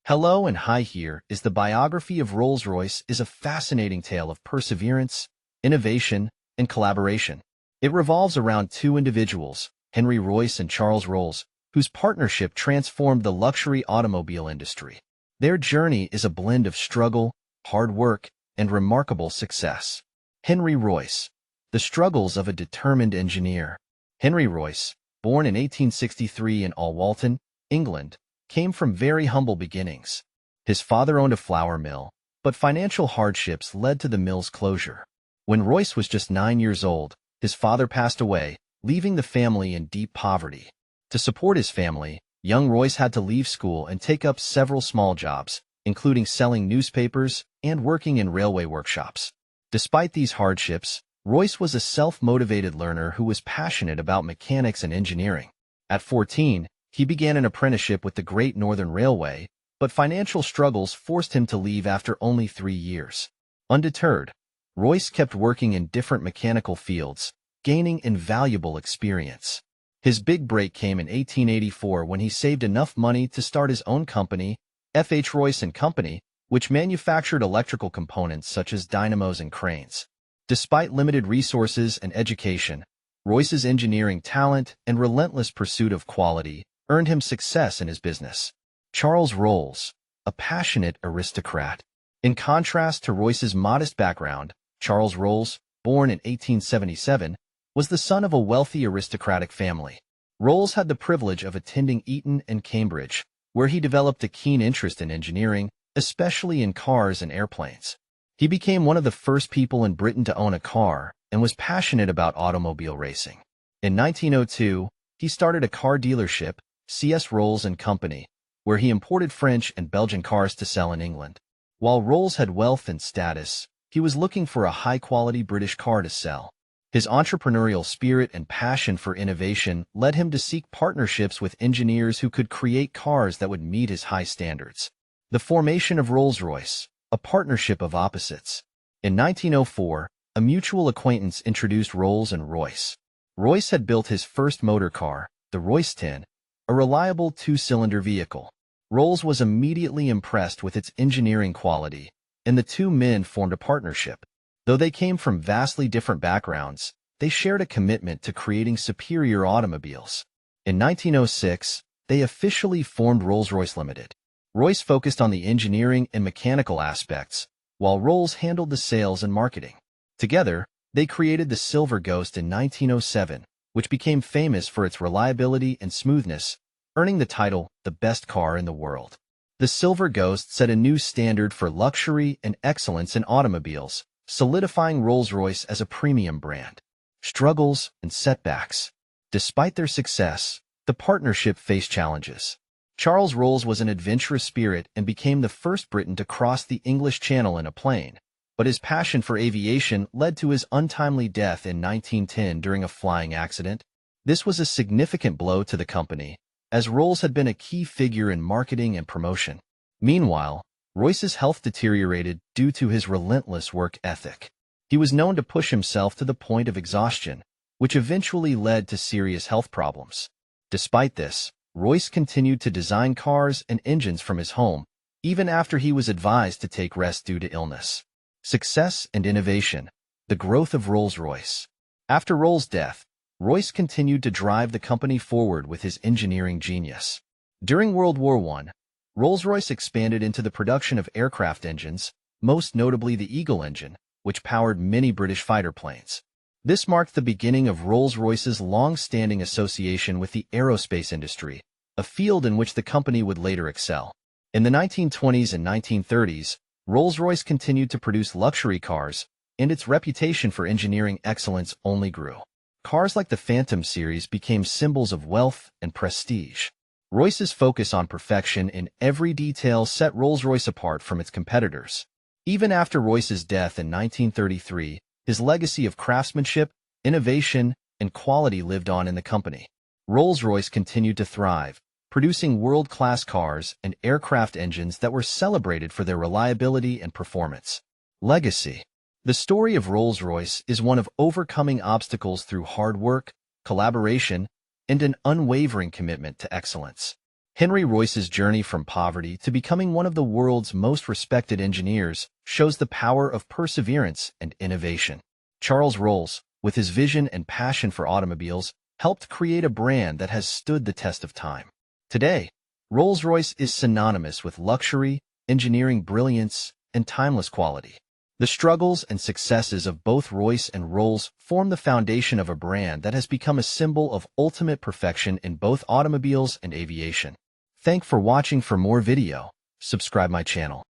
Hello and hi, here is the biography of Rolls-Royce is a fascinating tale of perseverance, innovation, and collaboration. It revolves around two individuals, Henry Royce and Charles Rolls, whose partnership transformed the luxury automobile industry. Their journey is a blend of struggle, hard work, and remarkable success. Henry Royce, the struggles of a determined engineer. Henry Royce, born in 1863 in Alwalton, England, came from very humble beginnings. His father owned a flour mill, but financial hardships led to the mill's closure. When Royce was just 9 years old, his father passed away, leaving the family in deep poverty. To support his family, young Royce had to leave school and take up several small jobs, including selling newspapers and working in railway workshops. Despite these hardships, Royce was a self-motivated learner who was passionate about mechanics and engineering. At 14, he began an apprenticeship with the Great Northern Railway, but financial struggles forced him to leave after only 3 years. Undeterred, Royce kept working in different mechanical fields, gaining invaluable experience. His big break came in 1884 when he saved enough money to start his own company, F.H. Royce & Company, which manufactured electrical components such as dynamos and cranes. Despite limited resources and education, Royce's engineering talent and relentless pursuit of quality earned him success in his business. Charles Rolls, a passionate aristocrat. In contrast to Royce's modest background, Charles Rolls, born in 1877, was the son of a wealthy aristocratic family. Rolls had the privilege of attending Eton and Cambridge, where he developed a keen interest in engineering, especially in cars and airplanes. He became one of the first people in Britain to own a car and was passionate about automobile racing. In 1902, he started a car dealership, C.S. Rolls & Company, where he imported French and Belgian cars to sell in England. While Rolls had wealth and status, he was looking for a high-quality British car to sell. His entrepreneurial spirit and passion for innovation led him to seek partnerships with engineers who could create cars that would meet his high standards. The formation of Rolls-Royce, a partnership of opposites. In 1904, a mutual acquaintance introduced Rolls and Royce. Royce had built his first motor car, the Royce 10, a reliable two-cylinder vehicle. Rolls was immediately impressed with its engineering quality, and the two men formed a partnership. Though they came from vastly different backgrounds, they shared a commitment to creating superior automobiles. In 1906, they officially formed Rolls-Royce Limited. Royce focused on the engineering and mechanical aspects, while Rolls handled the sales and marketing. Together, they created the Silver Ghost in 1907, which became famous for its reliability and smoothness, earning the title the best car in the world. The Silver Ghost set a new standard for luxury and excellence in automobiles, solidifying Rolls-Royce as a premium brand. Struggles and setbacks. Despite their success, the partnership faced challenges. Charles Rolls was an adventurous spirit and became the first Briton to cross the English Channel in a plane, but his passion for aviation led to his untimely death in 1910 during a flying accident. This was a significant blow to the company, as Rolls had been a key figure in marketing and promotion. Meanwhile, Royce's health deteriorated due to his relentless work ethic. He was known to push himself to the point of exhaustion, which eventually led to serious health problems. Despite this, Royce continued to design cars and engines from his home, even after he was advised to take rest due to illness. Success and innovation. The growth of Rolls-Royce. After Rolls' death, Royce continued to drive the company forward with his engineering genius. During World War I, Rolls-Royce expanded into the production of aircraft engines, most notably the Eagle engine, which powered many British fighter planes. This marked the beginning of Rolls-Royce's long-standing association with the aerospace industry, a field in which the company would later excel. In the 1920s and 1930s, Rolls-Royce continued to produce luxury cars, and its reputation for engineering excellence only grew. Cars like the Phantom series became symbols of wealth and prestige. Royce's focus on perfection in every detail set Rolls-Royce apart from its competitors. Even after Royce's death in 1933, his legacy of craftsmanship, innovation, and quality lived on in the company. Rolls-Royce continued to thrive, producing world-class cars and aircraft engines that were celebrated for their reliability and performance. Legacy. The story of Rolls-Royce is one of overcoming obstacles through hard work, collaboration, and an unwavering commitment to excellence. Henry Royce's journey from poverty to becoming one of the world's most respected engineers shows the power of perseverance and innovation. Charles Rolls, with his vision and passion for automobiles, helped create a brand that has stood the test of time. Today, Rolls-Royce is synonymous with luxury, engineering brilliance, and timeless quality. The struggles and successes of both Royce and Rolls form the foundation of a brand that has become a symbol of ultimate perfection in both automobiles and aviation. Thanks for watching. For more video, subscribe my channel.